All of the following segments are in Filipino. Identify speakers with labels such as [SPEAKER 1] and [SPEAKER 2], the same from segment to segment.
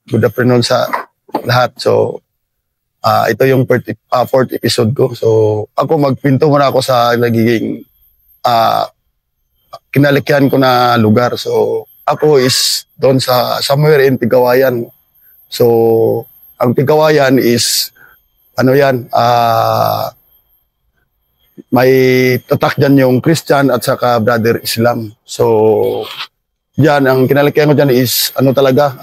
[SPEAKER 1] Good afternoon sa lahat. So, ito yung fourth episode ko. So, ako magpinto muna ako sa nagiging kinalikyan ko na lugar. So, ako is doon sa somewhere in Pigawayan. So, ang Pigawayan is, ano yan, may tatak dyan yung Christian at saka Brother Islam. So, dyan, ang kinalikyan ko dyan is, ano talaga,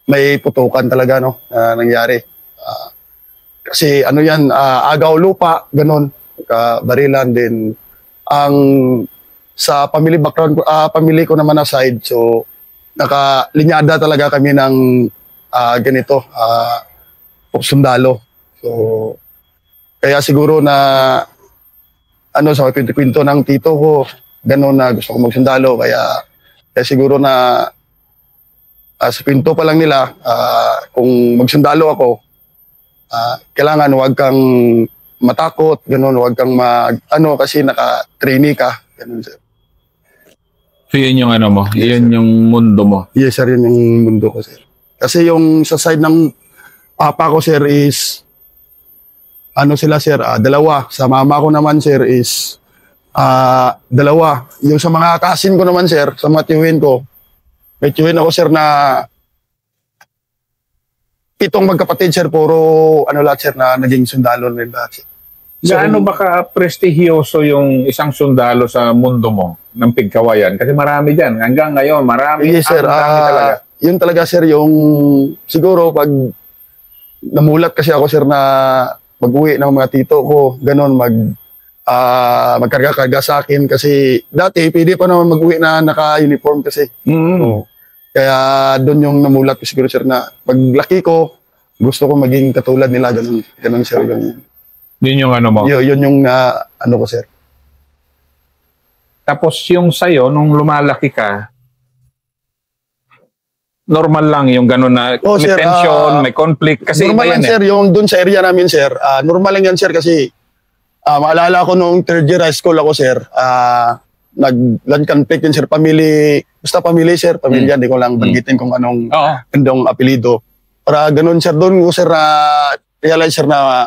[SPEAKER 1] may putukan talaga, no, nangyari. Kasi, ano yan, agaw lupa, ganun, barilan din. Ang, sa family background, family ko naman aside, so, nakalinyada talaga kami ng, ganito, sundalo. So, kaya siguro na, ano, sa kwento-kwento ng tito ko, gano'n na gusto ko magsundalo, kaya siguro na sa kwento pa lang nila, kung magsundalo ako, kailangan huwag kang matakot, gano'n, huwag kang kasi naka-trainee ka, gano'n, sir.
[SPEAKER 2] So yun yung ano mo, yes, yun sir, yung mundo mo?
[SPEAKER 1] Yes, sir, yun yung mundo ko, sir. Kasi yung sa side ng papa ko, sir, is ano sila, sir, dalawa. Sa mama ko naman, sir, is dalawa. Yung sa mga kasin ko naman, sir, sa mga tiyuhin ko, may tiyuhin ako, sir, na 7 magkapatid, sir, puro ano lahat, sir, na naging sundalo nila, sir.
[SPEAKER 2] Gaano ba ka-prestigiyoso yung isang sundalo sa mundo mo ng Pigkawayan? Kasi marami dyan. Hanggang ngayon, marami.
[SPEAKER 1] Yes, sir.
[SPEAKER 2] Marami talaga.
[SPEAKER 1] Yun talaga, sir, yung siguro pag namulat kasi ako, sir, na mag-uwi ng mga tito ko, ganun, magkarga-karga sa akin kasi dati, pwede pa naman mag-uwi na naka-uniform kasi. So, kaya doon yung namulat ko siguro, sir, na paglaki ko, gusto ko maging katulad nila, ganun, sir. Ganun.
[SPEAKER 2] Yun yung ano mo?
[SPEAKER 1] Yun yung ano ko, sir.
[SPEAKER 2] Tapos yung sa'yo, nung lumalaki ka, normal lang yung gano'n na may
[SPEAKER 1] sir,
[SPEAKER 2] tension, may conflict. Kasi
[SPEAKER 1] normal lang, sir, yung doon sa area namin, sir. Normal lang yan, sir, kasi maalala ko nung third year high school ako, sir. Nag-land conflict yun, sir. Basta family, sir. Pamilya, di ko lang banggitin kung anong apelido. Para ganun, sir, doon ko, sir, realize, sir, na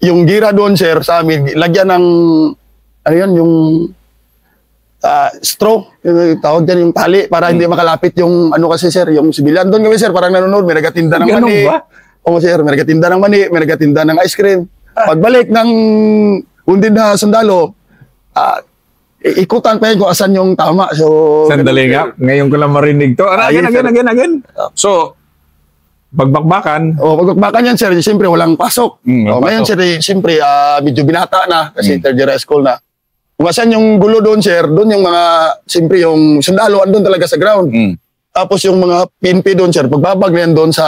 [SPEAKER 1] yung gira doon, sir, sa amin, lagyan ng, ano yan, yung straw, tawag dyan yung tali para hindi makalapit yung ano kasi, sir, yung sibilyan. Doon kami, sir, parang nanonood, may nagatinda ng mani. Oo, sir, may nagatinda ng mani, may nagatinda ng ice cream. Pagbalik ng undin na sundalo, ikutan pa yun kung asan yung tama. So,
[SPEAKER 2] sandali nga, ngayon ko lang marinig to. Again. So, pagbakbakan.
[SPEAKER 1] Pagbakbakan yan, sir, siyempre walang pasok. Ngayon, sir, siyempre, medyo binata na kasi third year high school na. Kung asan yung gulo doon, sir, doon yung mga, siyempre yung sundalo, andun talaga sa ground. Tapos yung mga PNP doon, sir, pagbabag na yan doon sa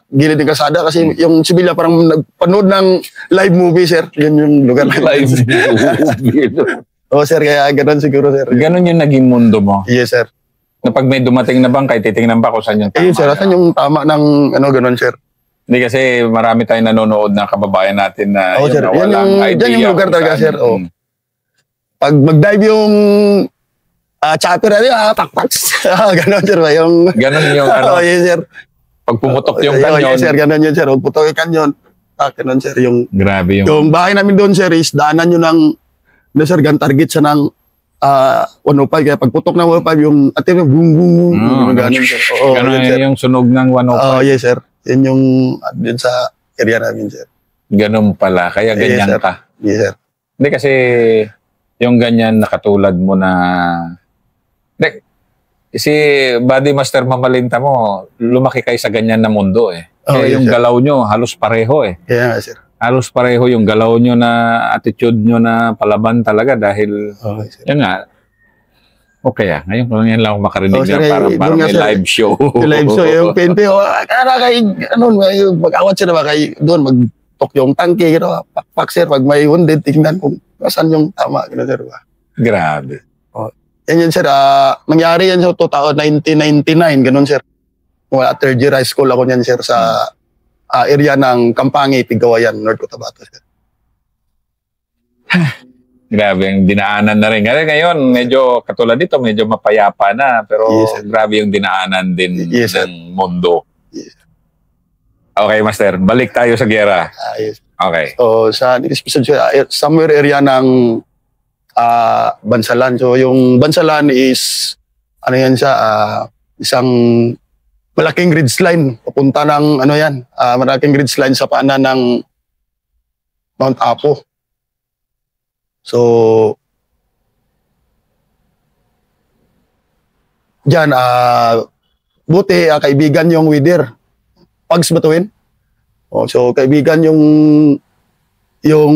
[SPEAKER 1] gilid ng kalsada kasi yung sibilya parang nagpanood ng live movie, sir. Yun yung lugar na live movie. Sir, kaya ganun siguro, sir.
[SPEAKER 2] Ganun yung naging mundo mo?
[SPEAKER 1] Yes, sir.
[SPEAKER 2] Na pag may dumating na bangkay, titingnan ba kung saan yung tama?
[SPEAKER 1] Sir, saan yung tama ng ano, ganun, sir?
[SPEAKER 2] Hindi kasi marami tayong nanonood na kababayan natin na
[SPEAKER 1] sir,
[SPEAKER 2] na walang idea.
[SPEAKER 1] Yan yung lugar talaga, sir. Pag mag-dive yung chopper, pakpak. Ganon, sir.
[SPEAKER 2] Ganon yung ano?
[SPEAKER 1] Yes, sir.
[SPEAKER 2] Pag pumutok yung kanyon.
[SPEAKER 1] Yes, sir. Ganon yun, sir. Pag putok yung kanyon. Ganon, sir.
[SPEAKER 2] Grabe yung...
[SPEAKER 1] Yung bahay namin doon, sir, is daanan nyo ng, sir, gun target siya ng 105. Kaya pag putok ng 105, yung atin yung boom, boom, boom. Ganon, sir.
[SPEAKER 2] Ganon yung sunog ng 105.
[SPEAKER 1] Yes, sir. Yan yung yun sa area namin, sir.
[SPEAKER 2] Ganon pala. Kaya ganyan ka.
[SPEAKER 1] Yes, sir.
[SPEAKER 2] Hindi kasi... yung ganyan na katulad mo na... Si Body Master Mamalinta mo, lumaki kayo sa ganyan na mundo eh. Kaya
[SPEAKER 1] yes,
[SPEAKER 2] yung
[SPEAKER 1] sir,
[SPEAKER 2] galaw nyo, halos pareho eh.
[SPEAKER 1] Yeah, sir.
[SPEAKER 2] Halos pareho yung galaw nyo na attitude nyo na palaban talaga dahil...
[SPEAKER 1] sir.
[SPEAKER 2] Yun nga. Okay ngayon ko lang yan lang makarinig
[SPEAKER 1] sir,
[SPEAKER 2] na para may live show.
[SPEAKER 1] Live show, yung PNP, mag-awat siya na ba kayo doon, mag-tok yung tangke, pakpak, sir, pag may wounded, tingnan kung saan yung tama, gano'n, sir.
[SPEAKER 2] Grabe.
[SPEAKER 1] Yan yun, sir. Nangyari yan sa 1999, gano'n, sir. Third year high school ako yan, sir, sa area ng Kampangi, Pigawayan, North Cotabato, sir.
[SPEAKER 2] Grabe yung dinaanan na rin. Ngayon, medyo katulad dito, medyo mapayapa na. Pero
[SPEAKER 1] Yes, sir.
[SPEAKER 2] grabe yung dinaanan din
[SPEAKER 1] Yes, sir.
[SPEAKER 2] ng mundo.
[SPEAKER 1] Yes.
[SPEAKER 2] Okay, Master. Balik tayo sa giyera.
[SPEAKER 1] Yes.
[SPEAKER 2] Okay.
[SPEAKER 1] So, sa somewhere area ng Bansalan. So, yung Bansalan is, ano yan siya, isang malaking ridge line. Papunta ng, ano yan, malaking ridge line sa paanan ng Mount Apo. So, dyan, buti, kaibigan yung Wider. Pags batuin. So, kaibigan yung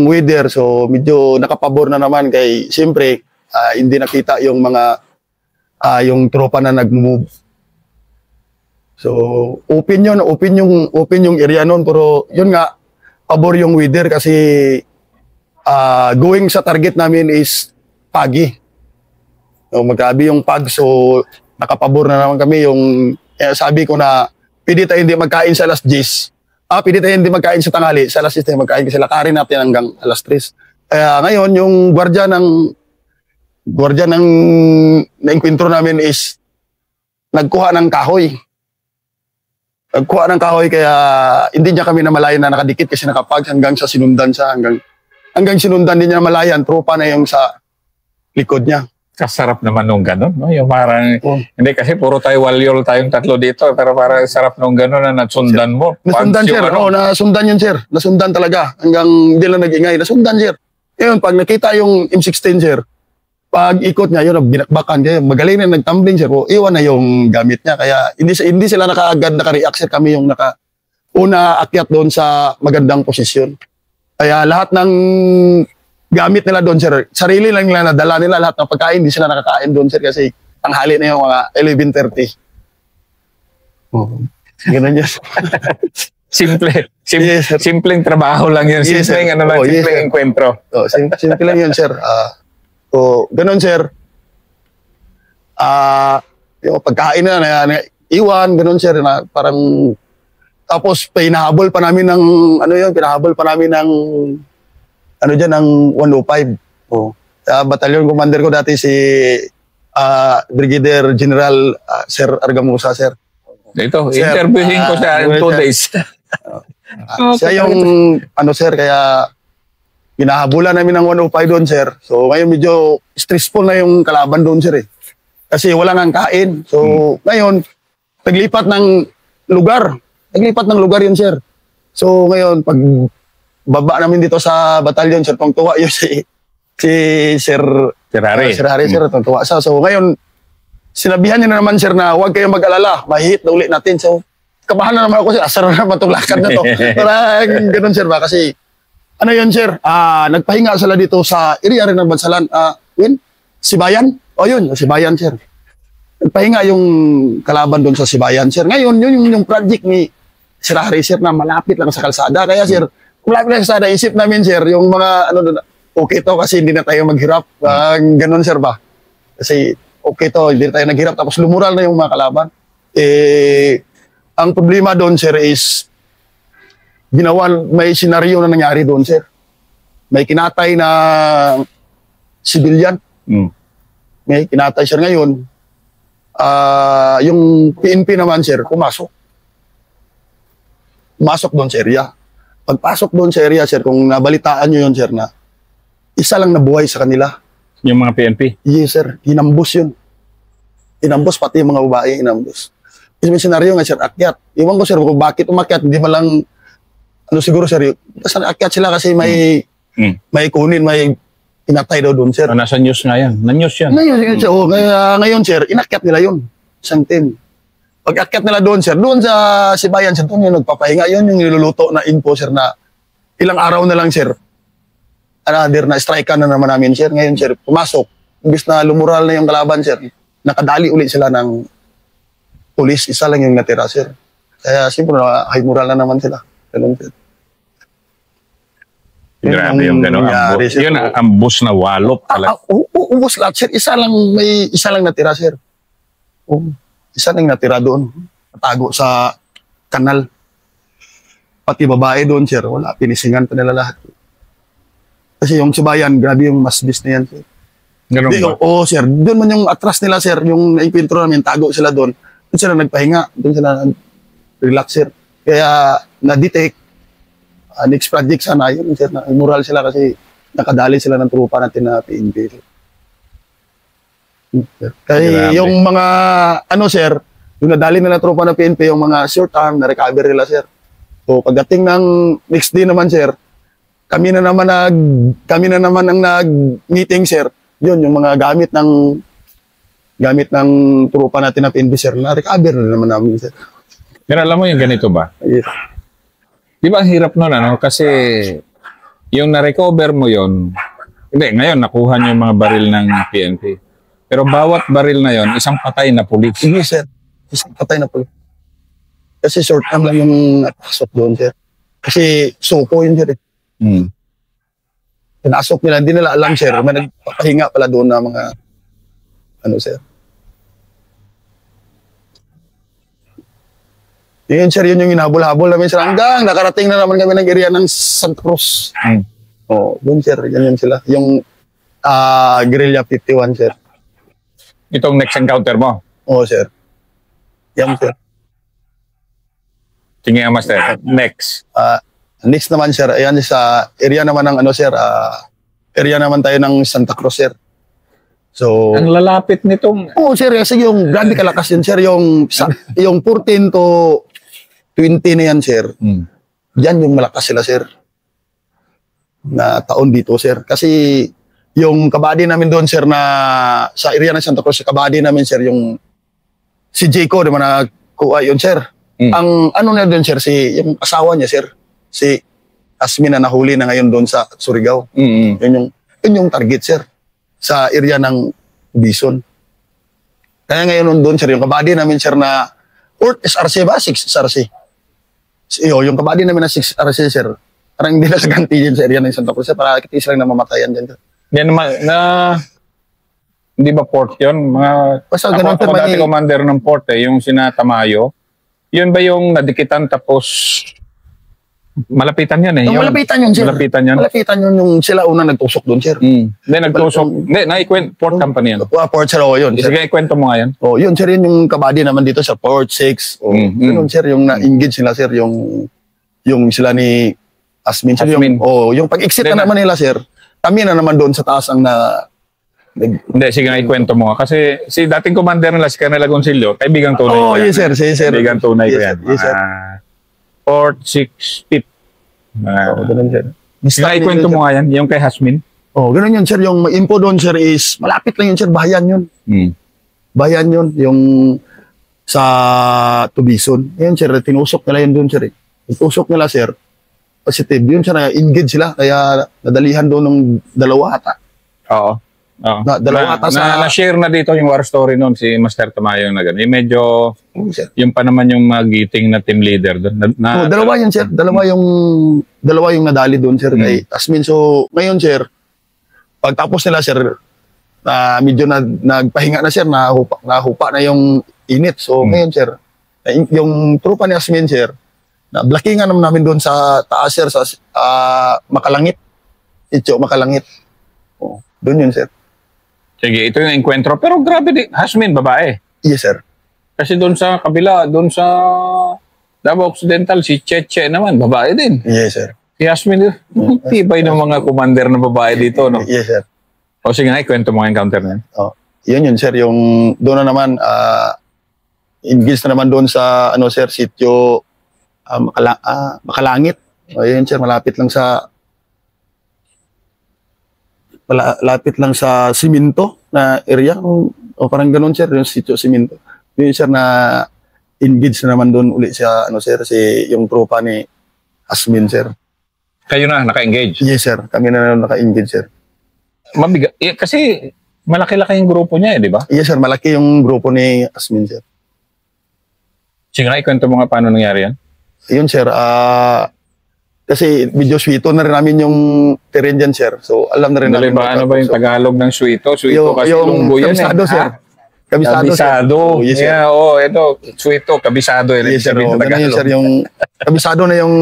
[SPEAKER 1] Wider. So, medyo nakapabor na naman kay, siyempre, hindi nakita yung mga, yung tropa na nag-move. So, open yung area nun. Pero, yun nga, pabor yung Wider kasi, going sa target namin is Pagi. So, magkabi yung Pag, so nakapabor na naman kami yung sabi ko na pwede tayo hindi magkain sa alas 10. Pwede tayo hindi magkain sa tanghali, sa alas 10 tayo magkain kasi lakarin natin hanggang alas 3. Kaya ngayon yung gwardiya ng na-enkwentro namin is nagkuha ng kahoy. Kaya hindi niya kami namalayan na nakadikit kasi nakapag hanggang sa sinundan siya hanggang sinundan din niya namalayan, tropa na yung sa likod niya.
[SPEAKER 2] Kasarap naman nung gano'n, no? Yung parang,
[SPEAKER 1] Oh.
[SPEAKER 2] hindi kasi puro tayo walyol tayong tatlo dito, pero parang sarap nung gano'n na nasundan mo.
[SPEAKER 1] Nasundan,
[SPEAKER 2] Once
[SPEAKER 1] sir.
[SPEAKER 2] yung ano,
[SPEAKER 1] Oo, nasundan yun, sir. Nasundan talaga. Hanggang hindi lang nag-ingay. Nasundan, sir. Ngayon, pag nakita yung M16, sir, pag ikot niya, yun, binakbakan niya. Magaling na nagtumbling, sir. O, iwan na yung gamit niya. Kaya hindi sila nakaagad naka-react, sir. Kami yung una akyat doon sa magandang posisyon. Kaya lahat ng gamit nila doon, sir, sarili lang nila nadala nila lahat ng pagkain. Hindi sila nakakain doon, sir, kasi tanghali na yung mga 11:30. Oh. Ganun yun. Yes, sir.
[SPEAKER 2] simpleng trabaho lang yun.
[SPEAKER 1] Yes, sir.
[SPEAKER 2] Simpleng,
[SPEAKER 1] Oh, yes,
[SPEAKER 2] simpleng
[SPEAKER 1] sir.
[SPEAKER 2] enkwentro.
[SPEAKER 1] So, simple lang yun, sir. So, ganun, sir. Yung pagkain na iwan, ganun, sir, na parang tapos pinahabol pa namin ng ng 105. Oh. Battalion commander ko dati si Brigadier General Sir Argamusa, sir.
[SPEAKER 2] Dito,
[SPEAKER 1] Sir,
[SPEAKER 2] interviewin ko siya in 2
[SPEAKER 1] sir.
[SPEAKER 2] days.
[SPEAKER 1] Siya yung sir, kaya pinahabulan namin ng 105 doon, sir. So ngayon medyo stressful na yung kalaban doon, sir, eh. Kasi wala nang kain. So ngayon naglipat ng lugar yun, sir. So ngayon pag baba namin dito sa batalyon, sir, tuwa yun si Sir
[SPEAKER 2] Ferrari.
[SPEAKER 1] Sir Harry, sir, tuwa siya. So ngayon sinabihan niya na naman, sir, na huwag kayong mag-alala, mahihit na ulit natin. So kabahan na naman ako, sir, asar na naman itong lakad na to. Parang ganun, sir, ba? Kasi ano yun, sir, nagpahinga sila dito sa area rin ng Bansalan. Sibayan? O yun, Sibayan, sir. Nagpahinga yung kalaban doon sa Sibayan, sir. Ngayon, yun yung project ni Sir Harry, sir, na malapit lang sa kalsada. Kaya, sir, kung malapit lang sa kalsada, isip namin, sir, yung mga, okay to kasi hindi na tayo maghirap. Ganun, sir, ba? Kasi, okay to, hindi na tayo naghirap. Tapos lumural na yung mga kalaban. Ang problema doon, sir, is may senaryo na nangyari doon, sir. May kinatay na civilian. May kinatay, sir. Ngayon, yung PNP naman, sir, pumasok doon sa area. Pagpasok doon sa area, sir, kung nabalitaan nyo yun, sir, na isa lang nabuhay sa kanila.
[SPEAKER 2] Yung mga PNP?
[SPEAKER 1] Yes, sir. Inambos yun. Inambos, pati yung mga babae, inambos. Kasi may senaryo nga, sir, akyat. Iwan ko, sir, kung bakit umakyat, hindi malang, siguro, sir, basta akyat sila kasi may kunin, may inatay daw doon, sir.
[SPEAKER 2] Nasa news nga yan. Na-news yan.
[SPEAKER 1] Ngayon, sir, inakyat nila yun. Isang team. Pag akyat nila doon, sir, doon sa Sibayan, sir, doon yung nagpapahinga. Yun yung niluluto na info, sir, na ilang araw na lang, sir. Another na strike na naman namin, sir. Ngayon, sir, pumasok. Imbis na lumural na yung kalaban, sir, nakadali ulit sila ng pulis. Isa lang yung natira, sir. Kaya, siyempre, high moral na naman sila. Ganun, sir.
[SPEAKER 2] Grabe yung gano'n. Yun, ambos na walop talaga.
[SPEAKER 1] Ubus lahat, sir. Isa lang natira, sir. Isa lang natira doon. Natago sa kanal. Pati babae doon, sir. Wala, pinisingan pa nila lahat. Kasi yung Sibayan, grabe yung masbis na yan, sir.
[SPEAKER 2] Ganun ba?
[SPEAKER 1] Oo, sir. Doon man yung atras nila, sir, yung naikwentro namin, tago sila doon. Doon sila nagpahinga, doon sila relax, sir. Kaya na-detect, next project sana, yun, sir, na moral sila kasi nakadali sila ng trupa natin na PNP. Kaya
[SPEAKER 2] Grabe.
[SPEAKER 1] yung mga, sir, yung nadali nila tropa ng PNP, yung mga short arm, na-recover nila, sir. So, pagdating ng next day naman, sir, kami na naman ang nag-meeting, sir. Yun, yung mga gamit ng tropa natin na PNP, sir, na-recover na naman namin, sir.
[SPEAKER 2] Pero alam mo yung ganito ba?
[SPEAKER 1] Yes.
[SPEAKER 2] Di ba ang hirap nun, ano? Kasi yung na-recover mo yon, hindi, ngayon nakuha niyo yung mga baril ng PNP. Pero bawat baril na yon, isang patay na pulis.
[SPEAKER 1] Sige, sir. Isang patay na po. Kasi short arm lang yung napasok doon, sir. Kasi suko yun, sir.
[SPEAKER 2] Hmm.
[SPEAKER 1] Pinasok nila, hindi nila alam, sir. May nagpapahinga pala doon na mga, sir. Yun, sir, yun yung hinabol-habol namin, sir. Hanggang nakarating na naman kami ng area ng Santa Cruz.
[SPEAKER 2] Hmm.
[SPEAKER 1] Oo, doon, sir. Yan sila. Yung Guerrilla 51, sir.
[SPEAKER 2] Itong next encounter mo.
[SPEAKER 1] Oo, sir. Yan, sir.
[SPEAKER 2] Sige nga, Master. Next.
[SPEAKER 1] Next naman, sir, ayan sa area naman ng sir, area naman tayo ng Santa Cruz, sir. So,
[SPEAKER 2] Ang lalapit nitong...
[SPEAKER 1] sir, kasi yung grabe kalakas yun, sir, yung 14 to 20 na yan, sir.
[SPEAKER 2] Hmm.
[SPEAKER 1] Yan yung malakas sila, sir. Na taon dito, sir. Kasi yung kabady namin doon, sir, na sa area ng Santa Cruz, kabady namin, sir, yung si Jayco, naman nagkuha yun, sir. Ang na doon, sir, yung asawa niya, sir, si Asmin na nahuli na ngayon doon sa Surigao. Yun yung target, sir, sa area ng Bison. Kaya ngayon doon, sir, yung kabady namin, sir, na Port SRC ba? 6 SRC. Yung kabady namin na 6 SRC, sir, parang hindi na ganti dyan sa area ng Santa Cruz, sir, para kitis lang na mamatayan dyan, sir.
[SPEAKER 2] Yan naman, hindi ba port yun?
[SPEAKER 1] Basta
[SPEAKER 2] Ako
[SPEAKER 1] ganun, sir,
[SPEAKER 2] dati commander ng port yung sina Tamayo. Yun ba yung nadikitan tapos malapitan yan
[SPEAKER 1] Yung malapitan yun, sir.
[SPEAKER 2] Malapitan yan?
[SPEAKER 1] Malapitan yun yung sila unang nagtusok doon, sir.
[SPEAKER 2] Hindi, nagtusok. Hindi, port company yan.
[SPEAKER 1] Port, sir, yun, sir.
[SPEAKER 2] Sige, ikwento mo nga yan.
[SPEAKER 1] Yun, sir, yun yung kabady naman dito sa Port 6. Ganun, sir, yung na-engage sila, sir, yung sila ni Asmin. Sir,
[SPEAKER 2] Asmin.
[SPEAKER 1] yung pag-exit na naman nila, sir, kami na naman doon sa taas ang
[SPEAKER 2] Hindi, sige nga ikwento mo. Kasi si dating commander nila, si Colonel Agoncillo, kaibigang tunay ko yan.
[SPEAKER 1] yes, sir. Yes, sir.
[SPEAKER 2] Kaibigang tunay ko yan.
[SPEAKER 1] Yes, sir.
[SPEAKER 2] Port 6 Pit.
[SPEAKER 1] Ganun, sir.
[SPEAKER 2] Sige nga ikwento mo nga yan, yung kay Hasmin.
[SPEAKER 1] Ganun yun, sir. Yung info doon, sir, is malapit lang yun, sir. Bayan yun. Bayan yun. Yung sa Tubison. Yun, sir. Tinusok nila yun doon, sir. Tinusok nila, sir. Positive. Yun, sir. Engage sila. Kaya nadalihan doon ng dalawa ata.
[SPEAKER 2] Oo.
[SPEAKER 1] Dalawa ata sa...
[SPEAKER 2] Na-share na dito yung war story noon si Master Tamayo na gano'n. Yung medyo,
[SPEAKER 1] sir.
[SPEAKER 2] yung pa naman yung magiting na team leader doon.
[SPEAKER 1] Dalawa yun, sir. Dalawa yung nadali doon, sir. Kay Asmin. So, ngayon, sir, pagtapos nila, sir, medyo nagpahinga na, sir. Nahupa na yung init. So, ngayon, sir, yung trupa ni Asmin, sir, na blockingan namin doon sa taas, sir, sa Makalangit. Makalangit. Doon yun, sir.
[SPEAKER 2] Sige, ito yung enkwentro. Pero grabe din. Hasmin, babae.
[SPEAKER 1] Yes, sir.
[SPEAKER 2] Kasi doon sa kabila, doon sa Davao Occidental, si Cheche naman, babae din.
[SPEAKER 1] Yes, sir.
[SPEAKER 2] Si Hasmin, tibay ng mga commander na babae dito, no?
[SPEAKER 1] Yes, sir.
[SPEAKER 2] O sige nga, ikwento mo ang encounter na yan.
[SPEAKER 1] Yun, sir. Yung doon na naman, engage na naman doon sa, sir, sitio Makalangit. Yun, sir, malapit lang sa Siminto na area. Parang ganun, sir, yung sitio Siminto. Yun, sir, na engage na naman doon ulit siya, sir, yung tropa ni Asmin, sir.
[SPEAKER 2] Kayo na, naka-engage?
[SPEAKER 1] Yes, sir. Kami na naka-engage, sir.
[SPEAKER 2] Mabigat. Kasi malaki-laki yung grupo niya, di ba?
[SPEAKER 1] Yes, sir. Malaki yung grupo ni Asmin, sir.
[SPEAKER 2] Sige nga, ikwento mo nga paano nangyari yan.
[SPEAKER 1] Yun, sir. Kasi medyo suito na rin namin yung terrain dyan, sir. So, alam na rin namin.
[SPEAKER 2] Ano ba yung Tagalog ng suito? Suito kasi
[SPEAKER 1] yung
[SPEAKER 2] lunggo yan.
[SPEAKER 1] Kabisado, sir.
[SPEAKER 2] Kabisado.
[SPEAKER 1] Yes, sir.
[SPEAKER 2] Ito, suito, kabisado.
[SPEAKER 1] Yes, sir. Ganun yun, sir. Yung kabisado na yung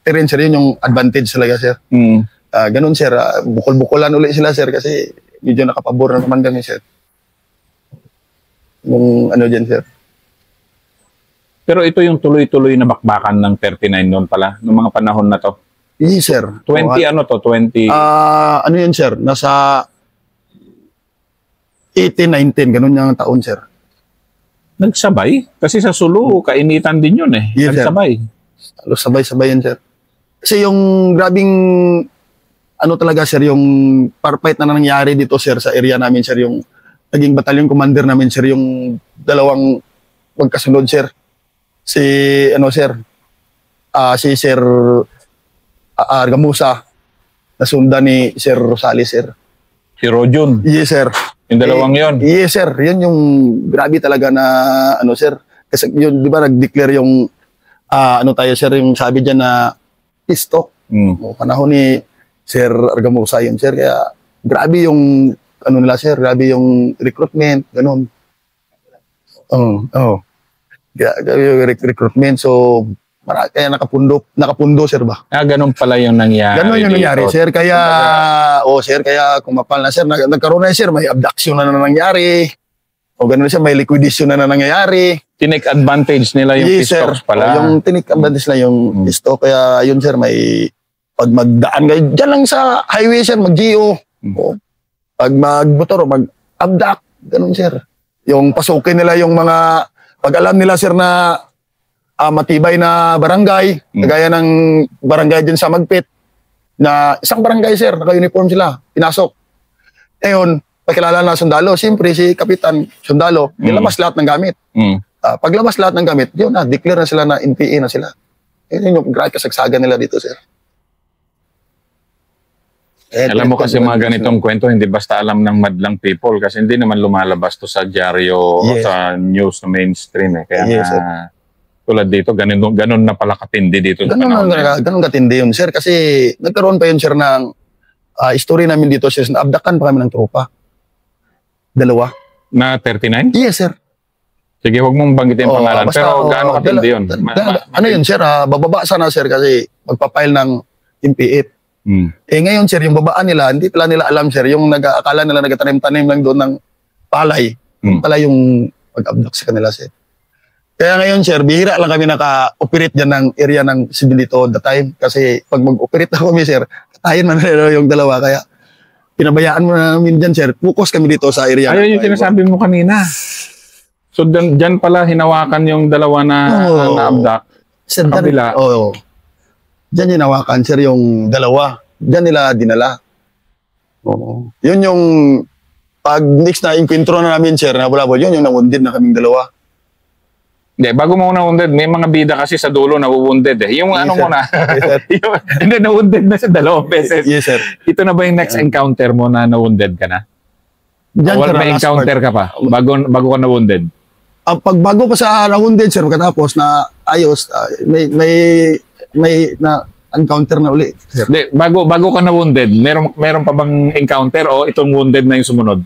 [SPEAKER 1] terrain, sir. Yun yung advantage talaga, sir. Ganun sir, bukol-bukulan ulit sila sir kasi medyo nakapabor na naman kami sir. Yung ano dyan sir.
[SPEAKER 2] Pero ito yung tuloy-tuloy na bakbakan ng 39 noon pala, noong mga panahon na to.
[SPEAKER 1] Yes sir.
[SPEAKER 2] 20 ano to? 20?
[SPEAKER 1] Ano yun sir, nasa 18, 19, ganun yung taon sir.
[SPEAKER 2] Nagsabay? Kasi sa Sulu, kainitan din yun eh.
[SPEAKER 1] Yes, sir.
[SPEAKER 2] Nagsabay.
[SPEAKER 1] Halos sabay-sabay yan sir. Kasi yung grabing ano talaga sir, yung fight na nangyari dito sir sa area namin sir, yung naging battalion commander namin sir, yung dalawang magkasunod sir. Si ano sir, si Sir Argamusa, nasundan ni Sir Rosales sir.
[SPEAKER 2] Si Rojun.
[SPEAKER 1] Yes sir.
[SPEAKER 2] Yung dalawang yon.
[SPEAKER 1] Yes sir, yun yung grabe talaga na ano sir. Kasi yun, di ba nag-declare yung ano tayo sir, yung sabi dyan na peace talk. O, panahon ni Sir Argamusa yun sir. Kaya grabe yung ano nila sir, grabe yung recruitment, ganun. Grabe yung recruitment. So, kaya nakapundo sir ba?
[SPEAKER 2] Ganun pala yung nangyari.
[SPEAKER 1] Ganun yung nangyari
[SPEAKER 2] dito.
[SPEAKER 1] sir. Kaya, sir, kaya kumapal na sir, nagkaroon na sir, may abduction na nangyari. O ganun siya, may liquidation na nangyayari.
[SPEAKER 2] Tinake advantage nila yung
[SPEAKER 1] Yes, sir.
[SPEAKER 2] pistols pala.
[SPEAKER 1] Yung tinake advantage na yung pisto. Kaya yun sir, may pag magdaan kayo, dyan lang sa highway sir, mag-GO. O, pag magmotor, mag-abduct. Ganun sir. Yung pasukin nila yung mga, pag alam nila sir na matibay na barangay, kagaya ng barangay dyan sa Magpit, na isang barangay sir, naka-uniform sila, pinasok. Ngayon, pakilala na sundalo, siyempre si Kapitan Sundalo, nilabas lahat ng gamit. Paglabas lahat ng gamit, yun na, declare na sila na NPA na sila. Yun yung grabe kasagsagan nila dito, sir.
[SPEAKER 2] Alam mo kasi mga ganitong kwento, hindi basta alam ng madlang people kasi hindi naman lumalabas to sa dyaryo o sa news na mainstream eh. Kaya tulad dito, ganun na pala katindi dito sa panahon.
[SPEAKER 1] Ganun katindi yun, sir. Kasi nagkaroon pa yun, sir, ng story namin dito, sir, na abdakan pa kami ng tropa. Dalawa.
[SPEAKER 2] Na 39?
[SPEAKER 1] Yes, sir.
[SPEAKER 2] Sige, huwag mong banggitin ang pangalan. Pero gaano katindi yun?
[SPEAKER 1] Ano yun, sir? Bababa sana, sir, kasi magpapile ng MPF. Ngayon, sir, yung babaan nila, hindi pala nila alam, sir, yung akala nila nagtanim-tanim lang doon ng palay. Pala yung pag-abduct sa kanila, sir. Kaya ngayon, sir, bihira lang kami naka-operate dyan ng area ng Sibilito all the time. Kasi pag mag-operate na kami, sir, katayin na nila yung dalawa. Kaya pinabayaan mo na namin dyan, sir. Focus kami dito sa area.
[SPEAKER 2] Ayun yung sinasabi mo kanina. So, dyan pala hinawakan yung dalawa na na-abduct.
[SPEAKER 1] Sir,
[SPEAKER 2] sa kabila.
[SPEAKER 1] Dyan hinawakan, sir, yung dalawa. Dyan nila dinala. Yun yung pag next na inkwentro na namin, sir, na bulabol, yun yung nawundid na kaming dalawa.
[SPEAKER 2] Hindi, bago mo nawunded, may mga bida kasi sa dulo nawunded eh. Yung ano mo na, hindi, nawunded na sa dalawang beses.
[SPEAKER 1] Yes, sir.
[SPEAKER 2] Ito na ba yung next encounter mo na nawunded ka na?
[SPEAKER 1] Dyan, sir,
[SPEAKER 2] may encounter ka pa bago ka nawunded?
[SPEAKER 1] Pagbago pa sa nawunded, sir, katapos na ayos, may na encounter na uli, sir.
[SPEAKER 2] Hindi, bago ka nawunded, meron pa bang encounter o itong wounded na yung sumunod?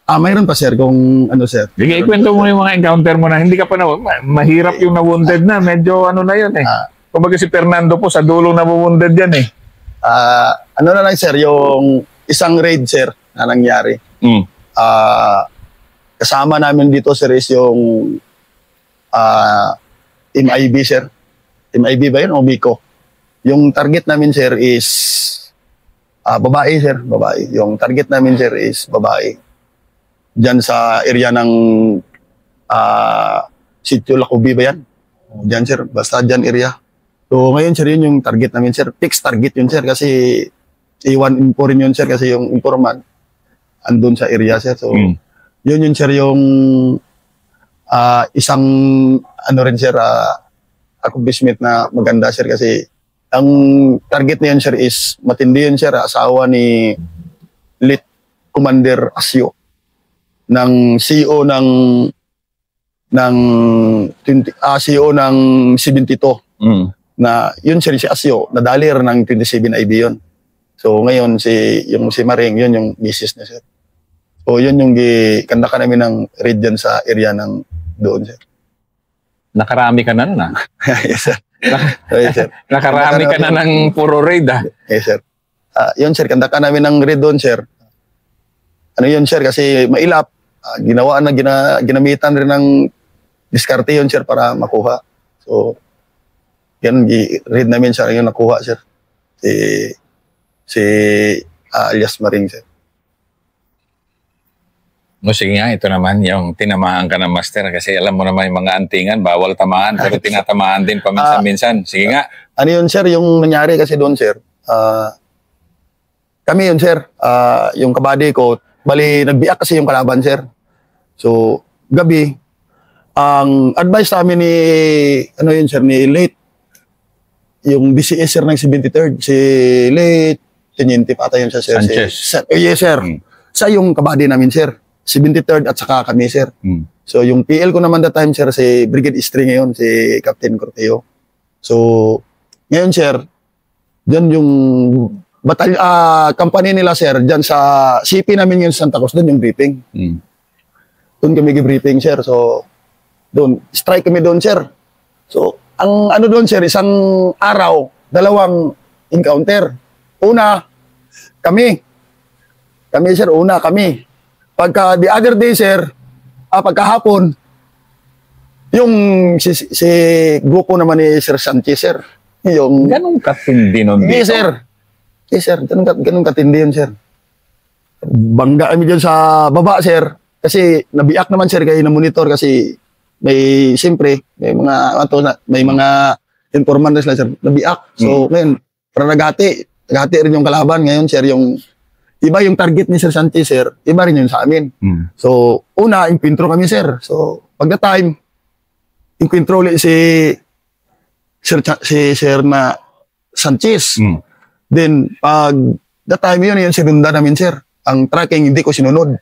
[SPEAKER 1] Mayroon pa, sir, kung ano, sir.
[SPEAKER 2] Sige, ikwento mo yung mga encounter mo na hindi ka pa mahirap yung na-wounded na. Medyo ano na yun eh. Kumbaga si Fernando po sa dulo na-wounded yan eh.
[SPEAKER 1] Ano na lang, sir, yung isang raid, sir, na nangyari. Kasama namin dito, sir, is yung MIB, sir. MIB ba yun o Biko? Yung target namin, sir, is babae, sir. Babae. Yung target namin, sir, is babae. Diyan sa area ng Sitio Lacubi ba yan? Diyan, sir. Basta diyan area. So, ngayon, sir, yun yung target namin, sir. Fixed target yun, sir. Kasi iwan info rin yun, sir. Kasi yung informant andun sa area, sir. So, yun, sir, yung isang ano rin, sir, accomplishment na maganda, sir. Kasi ang target na yun, sir, is matindi yun, sir. Asawa ni Lit Commander Asio ng CEO ng CEO ng 72 na yun, sir, si Asio nadalir ng 27 IB yun. So ngayon si Maring yun yung misis na, sir. So yun yung kanda ka namin ng raid dyan sa area ng doon, sir.
[SPEAKER 2] Nakarami ka na nun ah.
[SPEAKER 1] Yes, sir. Yes, sir.
[SPEAKER 2] Nakarami ka na ng puro raid, ah.
[SPEAKER 1] Yes, sir. Yun, sir, kanda ka namin ng raid doon, sir. Ano yun, sir, kasi mailap. Ginamitan rin ng diskarte yun, sir, para makuha. So, yan, raid namin, sir, yung nakuha, sir. Si alias Maring, sir.
[SPEAKER 2] No, sige nga, ito naman yung tinamaan ka ng master kasi alam mo naman yung mga antingan, bawal tamaan pero tinatamaan din paminsan-minsan. Sige nga.
[SPEAKER 1] Ano yun, sir, yung nangyari kasi doon, sir, kami yun, sir, yung kabady ko, bali, nagbiak kasi yung kalaban, sir. So, gabi, ang advice namin ni, ano yun, sir, ni late, yung DCS, sir, ng 73rd, si late, Teniente pata yun siya, sir.
[SPEAKER 2] Sanchez.
[SPEAKER 1] Yes, sir. Sa yung kabady namin, sir. 73rd at saka kami, sir. So, yung PL ko naman that time, sir, si Brigade Istri ngayon, si Captain Corteo. So, ngayon, sir, dyan yung company nila, sir, dyan sa CP namin yung Santa Cruz, dyan yung briefing. Doon kami briefing, sir. So, doon, strike kami doon, sir. So, ang ano doon, sir, isang araw, 2 encounter. Una, kami, sir, kami. Pagka the other day, sir, pagkahapon, yung si grupo naman ni Sir Sanchez, sir. Yung
[SPEAKER 2] ganun katindi nun dito?
[SPEAKER 1] Yes, sir. Yes, sir. Ganun katindi yun, sir. Bangga kami dyan sa baba, sir. Kasi nabiak naman, sir, kayo na monitor kasi siyempre, may mga informant na sila, sir, nabiak. So, ngayon, para naghati rin yung kalaban. Ngayon, sir, iba yung target ni Sir Sanchez, sir. Iba rin yun sa amin. So, una, impintro kami, sir. So, pag the time, impintro ulit si Sir na Sanchez. Then, pag the time yun sinundan namin, sir. Ang tracking, hindi ko sinunod.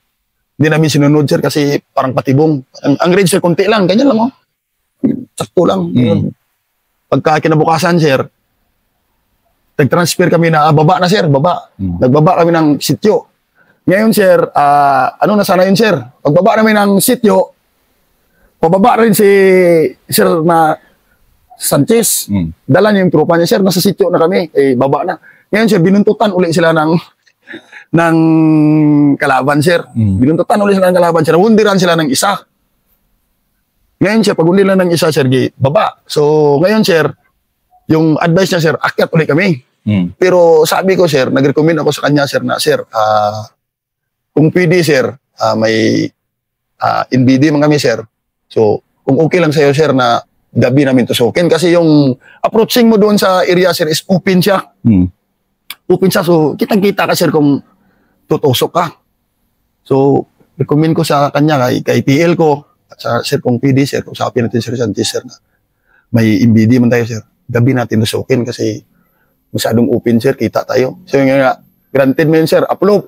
[SPEAKER 1] Hindi namin sinunod, sir, kasi parang patibong. Ang range, sir, konti lang. Ganyan lang, oh. Sakto lang. Pagka kinabukasan, sir, nag-transfer kami na baba na, sir, baba. Nagbaba kami ng sityo. Ngayon, sir, ano na sana yun, sir? Pagbaba namin ng sityo, pababa rin si Sir na Sanchez. Dala niya yung tropa niya, sir, nasa sityo na kami, baba na. Ngayon, sir, binuntutan uli sila ng kalaban, sir. Binuntutan uli sila ng kalaban, sir. Wundiran sila ng isa. Ngayon, sir, pag wundiran ng isa, sir, baba. So, ngayon, sir, yung advice niya, sir, akyat ulit kami. Pero sabi ko, sir, nag-recommend ako sa kanya, sir, na, sir, kung pwede, sir, may NBD man kami, sir. So, kung okay lang sa'yo, sir, na gabi namin tusukin. Kasi yung approaching mo doon sa area, sir, is open siya. Open siya. So, kitang-kita ka, sir, kung tutusok ka. So, recommend ko sa kanya, kay PL ko, at sa, sir, kung pwede, sir, kung sabi natin, Sir Sanchez, sir, na may NBD man tayo, sir. Gabi natin tusukin kasi masyadong open, sir, kita tayo. So, yung granted mo yun, sir, approve.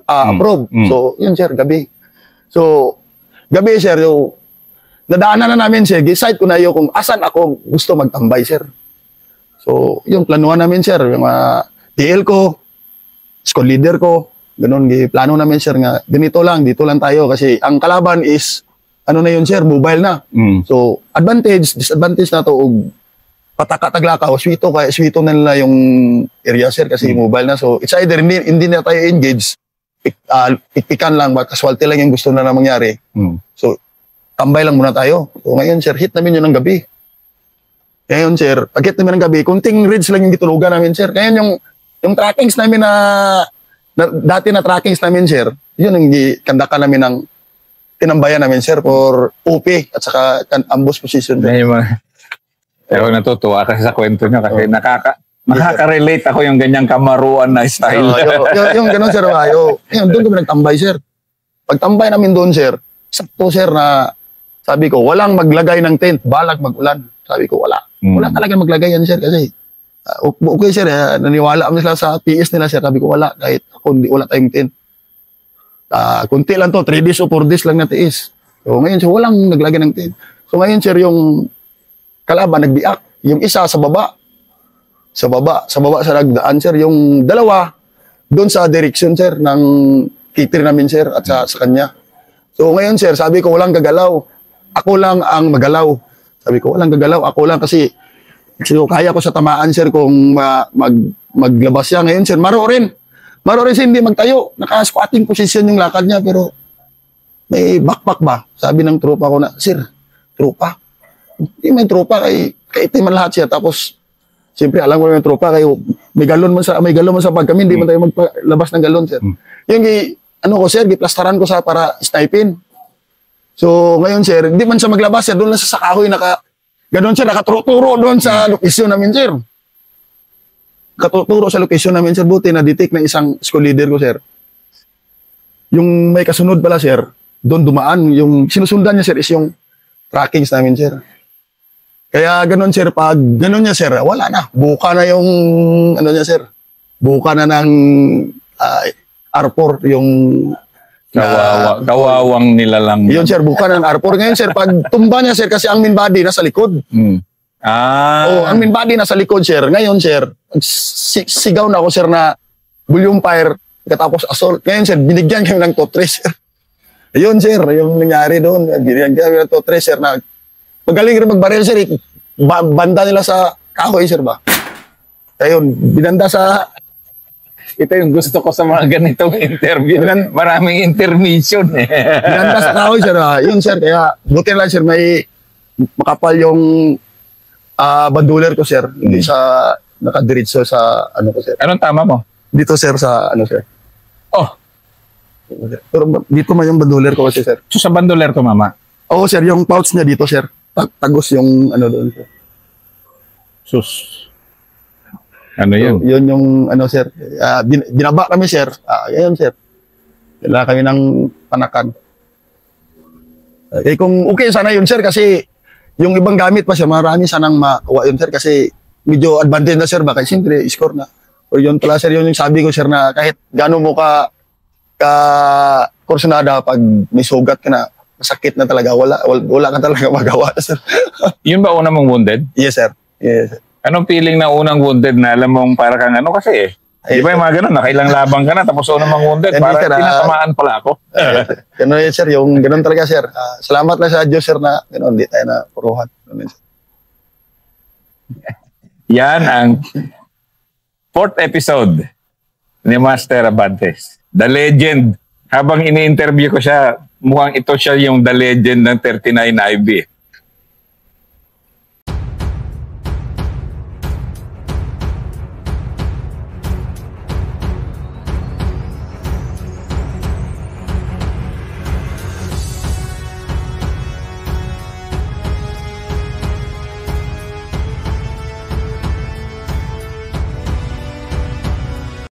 [SPEAKER 1] So, yun, sir, gabi. So, gabi, sir, yung nadaanan na namin, sir, decide ko na yun kung asan ako gusto magtambay, sir. So, yung planuhan namin, sir, yung TL ko, squad leader ko, ganun, plano namin, sir, nga ganito lang, dito lang tayo kasi ang kalaban is, ano na yun, sir, mobile na. So, advantage, disadvantage na to, pataka-taglakaw, swito na nila yung area, sir, kasi mobile na. So, it's either hindi na tayo engage, pikpikan lang, casualty lang yung gusto na mangyari. So, tambay lang muna tayo. So, ngayon, sir, hit namin yun ng gabi. Ngayon, sir, pag hit namin ng gabi, kunting reads lang yung ditulugan namin, sir. Ngayon, yung trackings namin dati na trackings namin, sir, yun yung kandakan namin ng tinambayan namin, sir, for OP at saka ambush position.
[SPEAKER 2] Pero natutuwa kasi sa kwento niya kasi nakaka-relate ako yung ganyang kamaruan na style.
[SPEAKER 1] Yung ganun, sir, doon kami nagtambay, sir. Pagtambay namin doon, sir, sakto, sir, na sabi ko, walang maglagay ng tent, balag mag-ulan. Sabi ko, wala. Wala talaga maglagay yan, sir, kasi okay, sir, naniwala kami sila sa PS nila, sir. Sabi ko, wala, kahit ako, wala tayong tent. Kunti lang to, 3 days o 4 days lang na tiis. So, ngayon, sir, walang naglagay ng tent. So, ngayon, sir, yung kalaban nagbiak, yung isa sa baba sa nagdaan, sir, yung dalawa doon sa direction, sir, ng kitri namin, sir, at sa kanya. So ngayon, sir, sabi ko walang gagalaw, ako lang ang magalaw. Sabi ko walang gagalaw, ako lang, kasi So, kaya ko sa tamaan, sir, kung maglabas siya. Ngayon, sir, maro rin siya hindi magtayo. Naka-squatting position yung lakad niya, pero may backpack ba? Sabi ng tropa ko na, sir, tropa? Hindi may tropa, kay itiman lahat siya. Tapos, siyempre, alam ko yung tropa, kayo, may galon man sa bag kami, hindi man tayo maglabas ng galon, sir. Yung, ano ko, sir, giplastaran ko sa para sniping. So, ngayon, sir, hindi man siya maglabas, sir, doon lang sa kahoy, ganon siya, nakaturo doon sa lokasyon namin, sir. Katuturo sa location namin, sir, buti na-detect ng isang school leader ko, sir. Yung may kasunod pala, sir, doon dumaan, yung sinusundan niya, sir, is yung trackings namin, sir. Kaya ganon, sir, pag ganon niya, sir, wala na. Buka na yung, ano niya, sir, buka na ng R4, yung
[SPEAKER 2] kawawang nila lang.
[SPEAKER 1] Yun, sir, buka na ng R4. Ngayon, sir, pag tumba niya, sir, kasi ang main body nasa likod. Ang main body nasa likod, sir. Ngayon, sir, sigaw na ako, sir, na volume fire, katapos assault. Ngayon, sir, binigyan kami ng top tracer. Ayun, sir, yung nangyari doon, binigyan kami ng top tracer na magaling rin magbaril, sir. Banda nila sa kahoy, sir, ba? Ayun, binanda sa...
[SPEAKER 2] Ito yung gusto ko sa mga ganitong interview. Maraming intermission eh.
[SPEAKER 1] Binanda sa kahoy, sir. Yun, sir, kaya buti lang, sir, may makapal yung banduler ko, sir. Hindi sa nakadiritso sa ano ko, sir.
[SPEAKER 2] Anong tama mo?
[SPEAKER 1] Dito, sir, sa ano, sir.
[SPEAKER 2] Oh.
[SPEAKER 1] Pero dito man yung banduler ko kasi, sir.
[SPEAKER 2] So sa bandoler to, mama?
[SPEAKER 1] Oo, sir, yung pouch niya dito, sir. Tagos yung ano doon, sir.
[SPEAKER 2] Sus. Ano yun?
[SPEAKER 1] Yun yung ano, sir. Binaba kami, sir. Ayun, sir. Kailangan kami ng panakan. Kung okay sana yun, sir, kasi yung ibang gamit pa, sir, marami sanang makuha yun, sir, kasi medyo advantage na, sir, baka siyempre, score na. O yun pala, sir, yun yung sabi ko, sir, na kahit gano'n mo ka kursunada, pag may sugat ka na, masakit na talaga, wala ka talaga magawa, sir.
[SPEAKER 2] Yun ba unang mong wounded?
[SPEAKER 1] Yes, sir. Yes, sir.
[SPEAKER 2] Anong feeling na unang wounded na alam mong para kang ano kasi eh? Di ba yung mga ganun, nakailang labang ka na, tapos unang mong wounded, para tinatamaan pala ako.
[SPEAKER 1] Ganun yun, sir, yung ganun talaga, sir. Salamat lang sa Diyos, sir, na ganun, di tayo na puruhan.
[SPEAKER 2] Yan ang 4th episode ni Master Abantes. The Legend. Habang ini-interview ko siya, mukhang ito siya yung The Legend ng 39 IB.